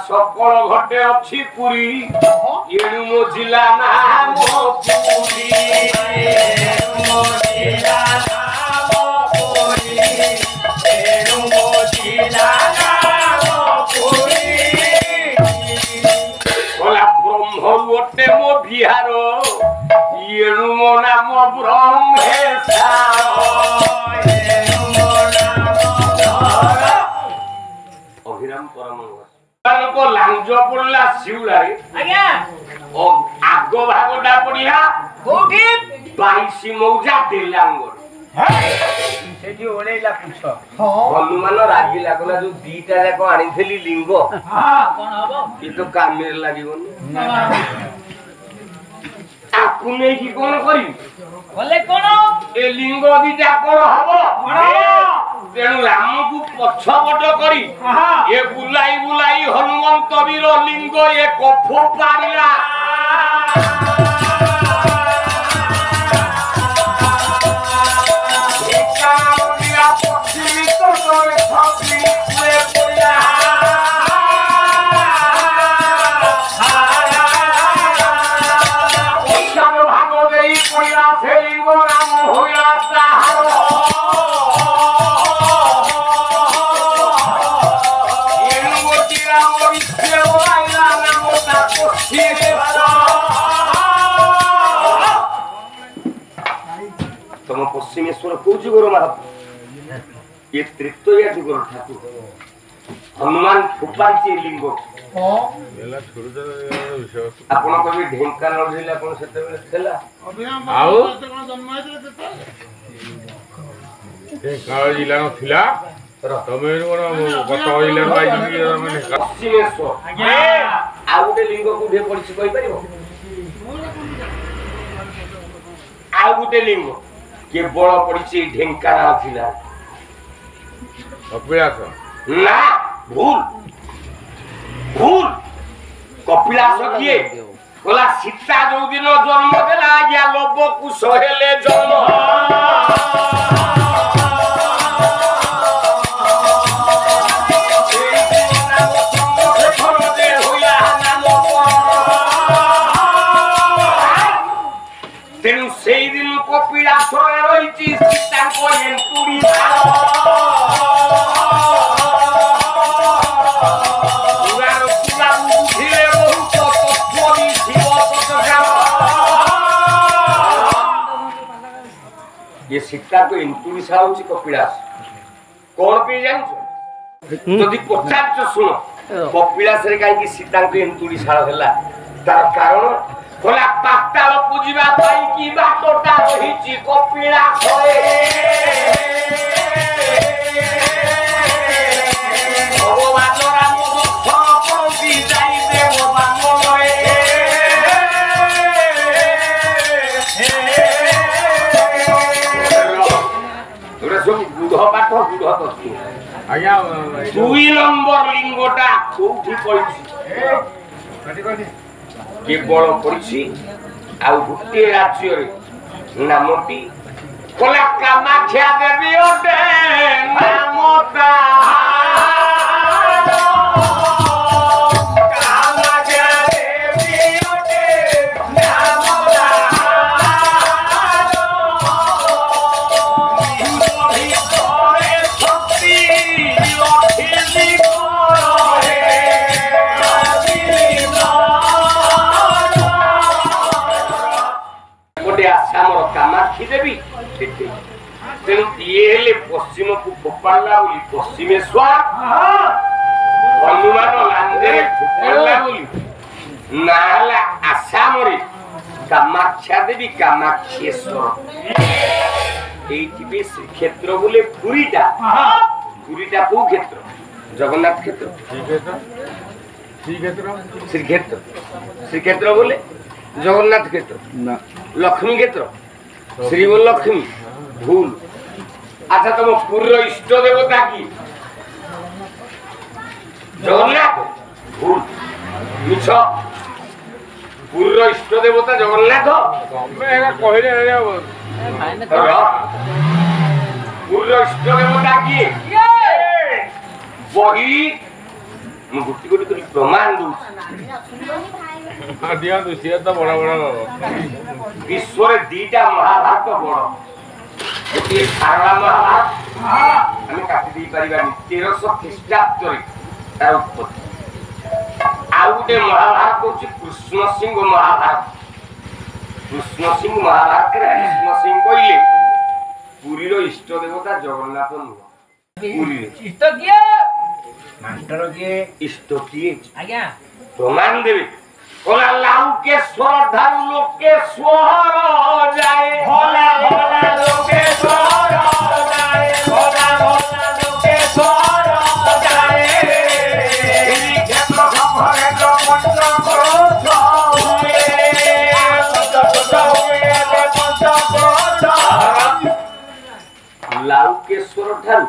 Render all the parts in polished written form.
সকল ঘটে অছি পুরী এণু মো জিলা নাম পুরী ব্রহ্ম ওটে মো বিহার এণু মো নাম ব্রহ্মেশা অভিরাম পরম লাঞ্জ পড়লা শিউলারে আজ্ঞা ও আগ ভাগটা পড়িয়া কোঠি 22 মৌজা দেলাঙ্গর সেটি ওড়েইলা পুছ হনুমান রাগি লাগলা যে দুইটা যাক আনিথেলি লিঙ্গ হ্যাঁ কোন হবো কি তো কামের লাগিবনি না আপু নেই কি কোন করি বলে কোন এ লিঙ্গ দিটা কোন হবো তেণু রামକୁ ପଛପଟ କରି ଏ ବୁଲାଇ ବୁଲାଇ ହନୁମନ୍ତ ବୀର ଲିଙ୍ଗ ଏ କଫ ପାରିଲା ଭାଗ ଦେଇ ପଡ଼ିଲା ସେ ଲିଙ୍ଗ ରାମ ହୋଇଲା ତାହାର तम पश्चिमेश्वर कौ जुगर महाराज ये तृतीय जुगर ठाकुर हनुमान फुपाची लिंग आपण कभी ढेंकानाल जिला कोन सेते बेले थेला आउ जन्म हेतले तेते ढेंकानाल जिला न थिला तमे कोन गत जिला न आइ पश्चिमेश्वर आगे आउ गोटे लिंग कोठे पड़छि कहि परिबो आउ गोटे लिंग केवल पड़ी ढेंकानाल जिला कपिलास ना भूल भूल कपिलास किए बोला सीता जो दिन जन्म देला या लोभ कुश हेले जन्म तेणु से दिन कपिलास रही सीता को एंटुड़ी ये सीता को एंटुड़ी साउची कपिलास कौन पे जान जदि पचार सुनो कपिलास रे काई की सीता को एंटुड़ी साळ होला तार कारण कोला पाताल पूजिबा पाई की बाटोटा रहिची कपिलास रे भगवान राम दुख पौंदी जाई देव बामोए তোরা সব বুধ পাঠ বুধ তত্ত্ব আজ্ঞা 2 নম্বর লিঙ্গটা কোউঠি পড়িছি কাটি কাটি কেবল পড়িছি আর গোটে রাজ্যরে নামটি কোলা কামাখ্যা দেবী ওটে নামটা कामाक्षी देवी ये पश्चिम को फोपाड़ा बोली पश्चिमेश्वर हनुमान लांदे फोपाड़ा बोली नाला आसाम रे कामाक्षा देवी कामाक्षेश्वर एइटिबे श्रीक्षेत्र बोले पुरीटा को क्षेत्र जगन्नाथ क्षेत्र श्रीक्षेत्र बोले जगन्नाथ क्षेत्र ना लक्ष्मी क्षेत्र श्री लक्ष्मी भूल अच्छा तुम पूर्व इष्ट देवता की जगन्नाथ भूल मिछ पूर्व इष्ट देवता जगन्नाथ पूर्व इष्ट देवता की वही ମୁଁ ଗୋଟି ଗୋଟି କରି ପ୍ରମାଣ ଦଉଛି। ଦିଅନ୍ତୁ ସିଏ ତ ବଡ଼ ବଡ଼ ବିଶ୍ୱରେ ଦିଟା ମହାଭାରତ ବଡ଼, ଗୋଟିଏ ସାରଳା ମହାଭାରତ ଆମେ କାଟି ଦେଇ ପାରିବାନି 1300 ଖ୍ରୀଷ୍ଟାବ୍ଦରେ ତାର ଉତ୍ପତ୍ତି। ଆଉ ଗୋଟେ ମହାଭାରତ ହଉଛି କୃଷ୍ଣ ସିଂହ ମହାଭାରତ। କୃଷ୍ଣ ସିଂହ ମହାଭାରତରେ କୃଷ୍ଣ ସିଂହ କହିଲେ ପୁରୀର ଇଷ୍ଟ ଦେବତା ଜଗନ୍ନାଥ ନୁହଁ। ପୁରୀରେ ଇଷ୍ଟ କିଏ? ମାଷ୍ଟର କିଏ? ଇଷ୍ଟ କିଏ ଆଜ୍ଞା ପ୍ରମାଣ ଦେବେ। କଲା ଲାଉକେଶ୍ୱର ଠାରୁ ଲୋକେଶ୍ୱର ଯାଏ, ଭଲା ଭଲା ଲୋକେଶ୍ୱର ଯାଏ, ଭଲା ଭଲା ଲୋକେଶ୍ୱର ଯାଏ। କ୍ଷେତ୍ର ସମ୍ଭରେନ୍ଦ୍ର ପଞ୍ଚକ୍ରୋଧ ହୁଏ, ଲାଉକେଶ୍ୱର ଠାରୁ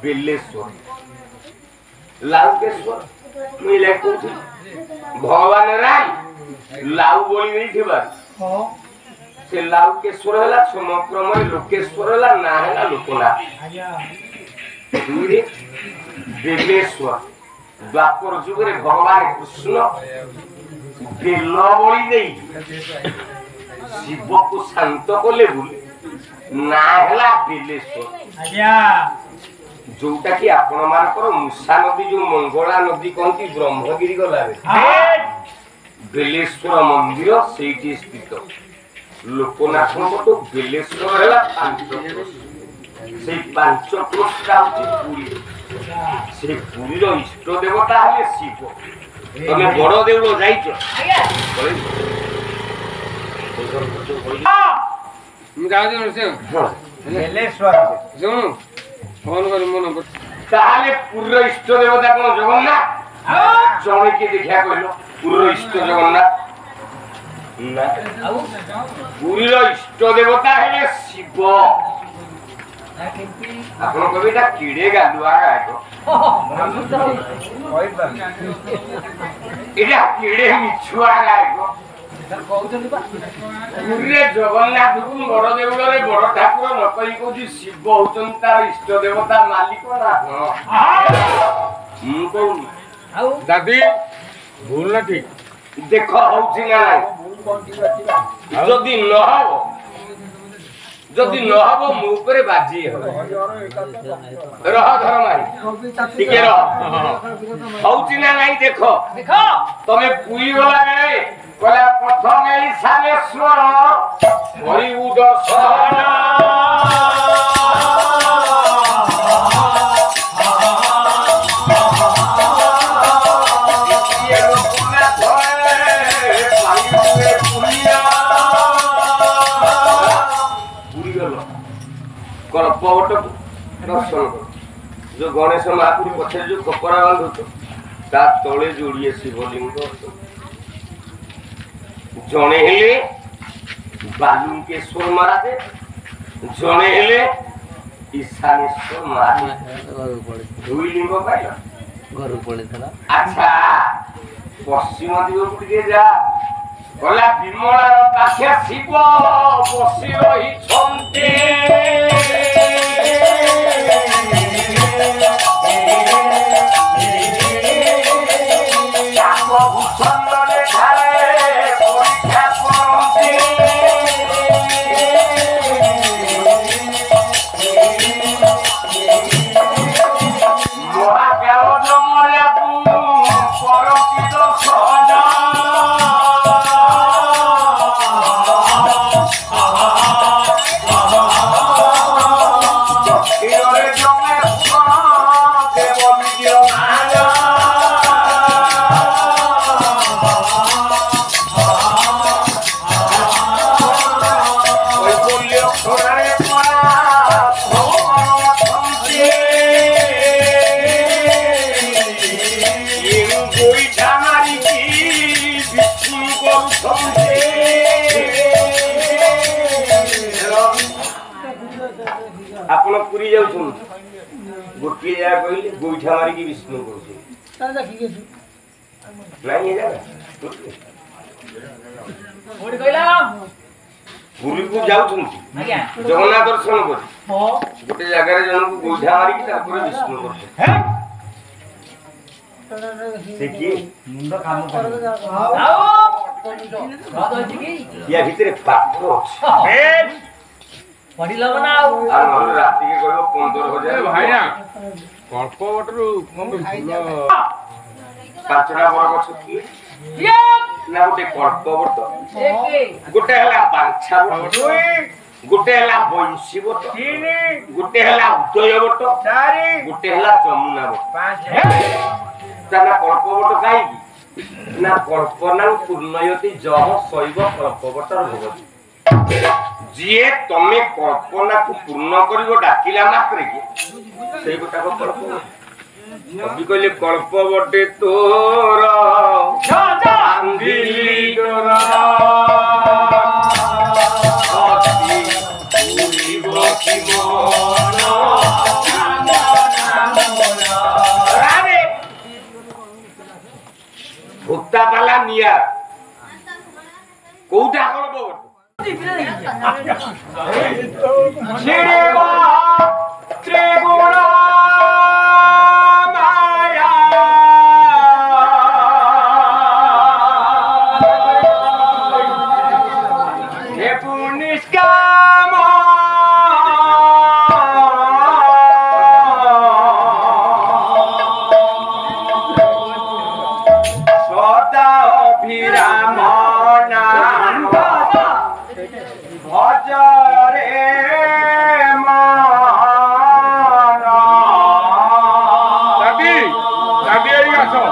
ବେଲେଶ୍ୱର। ଲାଉକେଶ୍ୱର ମିଳେ କୋଉଠି? ଭଗବାନ ରାୟ ଲାଉ ବଳି ଦେଇଥିବାରୁ ସେ ଲାଉକେଶ୍ୱର ହେଲା, ସମକ୍ରମରେ ଲୋକେଶ୍ୱର ହେଲା, ନା ହେଲା ଲୋକନାଥ। ଦୁଇରେ ବେଲେଶ୍ୱର, ଦ୍ୱାପର ଯୁଗରେ ଭଗବାନ କୃଷ୍ଣ ବେଲ ବଳି ଦେଇ ଶିବକୁ ଶାନ୍ତ କଲେ ବୋଲି ନା ହେଲା ବେଲେଶ୍ୱର। ଯୋଉଟା କି ଆପଣ ମାନଙ୍କର ମୂଷା ନଦୀ, ଯୋଉ ମଙ୍ଗଳା ନଦୀ କହନ୍ତି ବ୍ରହ୍ମଗିରି ଗଲାରେ ବେଲେଶ୍ୱର ମନ୍ଦିର ସେଇଠି ସ୍ଥିତ। ଲୋକନାଥଙ୍କ ବେଲେଶ୍ୱର ହେଲା 5 କ୍ରୋଶ। ସେଇ 5 କ୍ରୋଶଟା ହଉଛି ପୁରୀ। ସେଇ ପୁରୀର ଇଷ୍ଟ ଦେବତା ହେଲେ ଶିବ। ତମେ ବଡ ଦେଉଳ ଯାଇଛ? ମୁଁ ଯାଉଛି ଶୁଣୁ ଫୋନ କରି ମୋ ନମ୍ବର। ତାହେଲେ ପୁରୀର ଇଷ୍ଟ ଦେବତା କଣ ଜଗନ୍ନାଥ? ଜଣେ କିଏ ଦେଖିଆ କହିଲ ପୁରୀର ଇଷ୍ଟ ଜଗନ୍ନାଥ? ନା, ପୁରୀର ଇଷ୍ଟ ଦେବତା ହେଲେ ଶିବ। ଆପଣ କହିବେ ଏଟା କିଡେ ଗାଲୁଆ ଗାୟକ, ଏଟା କିଡେ ମିଛୁଆ ଗାୟକ। ପୁରୀରେ ଜଗନ୍ନାଥକୁ ବଡ ଦେଉଳରେ ବଡ ଠାକୁର ନ କହି କହୁଛି ଶିବ ହଉଛନ୍ତି ତାର ଇଷ୍ଟ ଦେବତା ମାଲିକ ନା? ମୁଁ କହୁନି ଦାଦି ଭୁଲ ନା ଠିକ? ଦେଖ ହଉଛି ନା ନାହିଁ। ଯଦି ନହବ ମୋ ଉପରେ ବାଜି ହବ। ରହ ଧର ମାରି ଟିକେ ରହ, ହଉଛି ନା ନାଇଁ ଦେଖ। ତମେ ପୁରୀ ଗଲା ବେଳେ କହିଲା ପ୍ରଥମେ ଈଶାନେଶ୍ୱର କରିବୁ ଦର୍ଶନ, କଳ୍ପବଟକୁ ଦର୍ଶନ କର। ଯୋଉ ଗଣେଶ ମହାପୁରୁ ପଛରେ ଯୋଉ କପଡ଼ା ବାନ୍ଧୁଛ ତା ତଳେ ଯୋଡ଼ିଏ ଶିବଲିଙ୍ଗ ଅଛନ୍ତି। ଜଣେ ହେଲେ ବାଲୁକେଶ୍ୱର ମହାରାଜ, ଜଣେ ହେଲେ ଈଶାନେଶ୍ୱର ମହାରାଜ। ଦୁଇ ଲିଙ୍ଗ ପାଇଲ ଘରକୁ ପଳେଇଥିଲା। ଆଚ୍ଛା ପଶ୍ଚିମ ଦିଗକୁ ଟିକେ ଯା। ଗଲା ବିମଳାର ପାଖେ ଶିବ ବସି ରହିଛନ୍ତି। ଆପଣ ପୁରୀ ଯାଉଛନ୍ତି, ଗୋଟିଏ ଜାଗା କହିଲେ ଗୋଇଠା ମାରିକି ବିଷ୍ଣୁ କରୁଛନ୍ତି। ପୁରୀକୁ ଯାଉଛନ୍ତି ଜଗନ୍ନାଥ ଦର୍ଶନ କରି, ଗୋଟେ ଜାଗାରେ ଜଣକୁ ଗୋଇଠା ମାରିକି ତାପରେ ବିଷ୍ଣୁ କରୁଛନ୍ତି। ସେ କିଏ ମୁଣ୍ଡ କାମ କରିବ ୟା ଭିତରେ ପାଠ ଅଛି ପଢିଲ ନା ଆଉ ଆଉ ନହେଲେ ରାତିକି କହିବ 15,000 ଭାଇନା କଳ୍ପ ବଟରୁ ପାଞ୍ଚଟା ବର ଗଛ କିଏ ନା ଗୋଟେ କଳ୍ପ ବଟ ଗୋଟେ ହେଲା ବାଞ୍ଛା ବଟ ଗୋଟେ ହେଲା ବଂଶୀ ବଟ ଗୋଟେ ହେଲା ଉଦୟ ବଟ ଗୋଟେ ହେଲା ଯମୁନା ବଟ ତା ନା କଳ୍ପ ବଟ କାହିଁକି ନା କଳ୍ପନା ପୂର୍ଣ୍ଣୟତି ଜହ ଶୈବ କଳ୍ପ ବଟର ଭଗବତୀ ଯିଏ ତମେ କଳ୍ପନାକୁ ପୂର୍ଣ୍ଣ କରିବ ଡାକିଲା ମାତ୍ରେ କି ସେଇ ଗୋଟାକ କଳ୍ପ କବି କହିଲେ କଳ୍ପ ବଟେ ତୋର ଆନ୍ଦିଲି ଡୋର ଅତି ଉଡ଼ିବ କି ମନ ରାରେ ଭୁକ୍ତା ପାଲା ନିଆ କୋଉଟା କଳ୍ପ ବଟ ତ୍ରିଗୁଣ ମାୟା ନିଷ୍କାମ ସଦା ଅଭିରାମ ନାମ ଭଜରେ দাদি দাদি এই আসো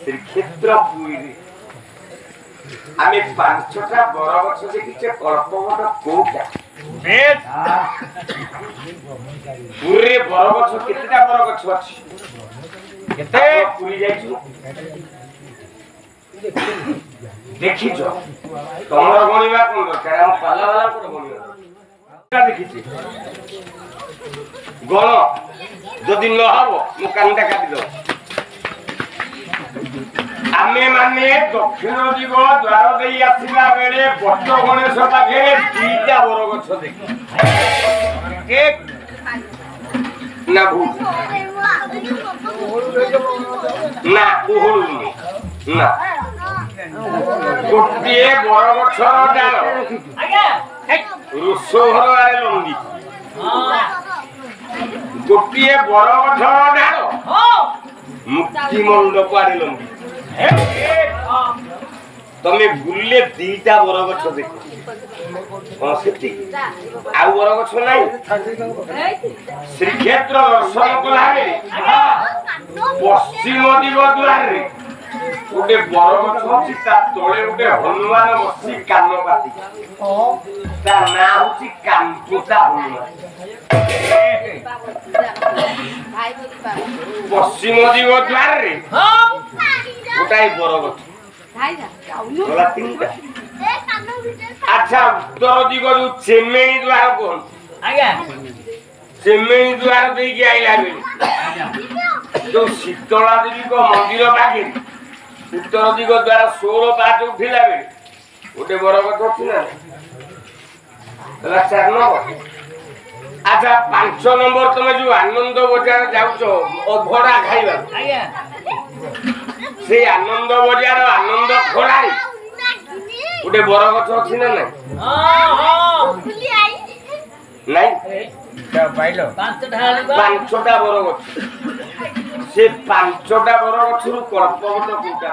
ଶ୍ରୀକ୍ଷେତ୍ର ପୁରୀରେ ଆମେ 5ଟା ବରଗଛ ଦେଖିଛେ। କଳ୍ପବଟ କୋଉଟା? ପୁରୀରେ ବରଗଛ କେତେଟା ବରଗଛ ଅଛି? କେତେ? ପୁରୀ ଯାଇଛୁ ଦେଖିଛ? ତମର ଗଣିବା କଣ ଦରକାର? ଆମ ପାଲାବାଲାଙ୍କର ଗଣିବା ଦରକାର। ଦେଖିଛି ଗଣ, ଯଦି ନ ହବ ମୁଁ କାନଟା କାଟିଦବ। ଆମେ ମାନେ ଦକ୍ଷିଣ ଦିଗ ଦ୍ୱାର ଦେଇ ଆସିଲା ବେଳେ ବଟ ଗଣେଶ ପାଖରେ 2ଟା ବରଗଛ ଦେଖି ନା ଭୁଲ ନା କୁହୁଳୁନି ନା ଗୋଟିଏ ବରଗଛର ଡାଳ ଋଷଭର ଆଡେ ଲମ୍ବି, ଗୋଟିଏ ବରଗଛର ଡାଳ ମୁକ୍ତି ମଣ୍ଡପ ଆଡେ ଲମ୍ବି। ତମେ ବୁଲିଲେ 2ଟା ବରଗଛ ଦେଖ। କଣ ସେତିକି? ଆଉ ବରଗଛ ନାହିଁ? ଶ୍ରୀକ୍ଷେତ୍ର ଦର୍ଶନ କଲାବେଳେ ପଶ୍ଚିମ ଦିଗ ଦ୍ୱାରରେ ଗୋଟେ ବରଗଛ ଅଛି, ତା ତଳେ ଗୋଟେ ହନୁମାନ ବସି କାନ ପାତି, ତା ନାଁ ହଉଛି କାନ୍ତୁତା ହନୁମାନ। ପଶ୍ଚିମ ଦିଗ ଦ୍ୱାରରେ ଗୋଟାଏ ବରଗଛ, ଗଲା 3ଟା। ଆଚ୍ଛା, ଉତ୍ତର ଦିଗ ଯୋଉ ଚେମେଇ ଦ୍ୱାର କୁହନ୍ତି, ଚେମେଇ ଦ୍ୱାର ଦେଇକି ଆଇଲା ବେଳେ ଯୋଉ ଶୀତଳା ଦେବୀଙ୍କ ମନ୍ଦିର ପାଖରେ ଉତ୍ତର ଦିଗ ଦ୍ୱାର 16 ପାହାଚ ଉଠିଲା ବେଳେ ଗୋଟେ ବରଗଛ ଅଛି ନା? ହେଲା 4 ନମ୍ବର। ଆଚ୍ଛା, 5 ନମ୍ବର ତମେ ଯୋଉ ଆନନ୍ଦ ବଜାର ଯାଉଛ ଅଭଡ଼ା ଖାଇବା, ସେଇ ଆନନ୍ଦ ବଜାର ଆନନ୍ଦ ଖୋଳାରେ ଗୋଟେ ବରଗଛ ଅଛି ନା ନାଇଁ? ନାଇଁ, 5ଟା ବରଗଛ। ସେ 5ଟା ବରଗଛରୁ କଳ୍ପବଟ କୋଉଟା?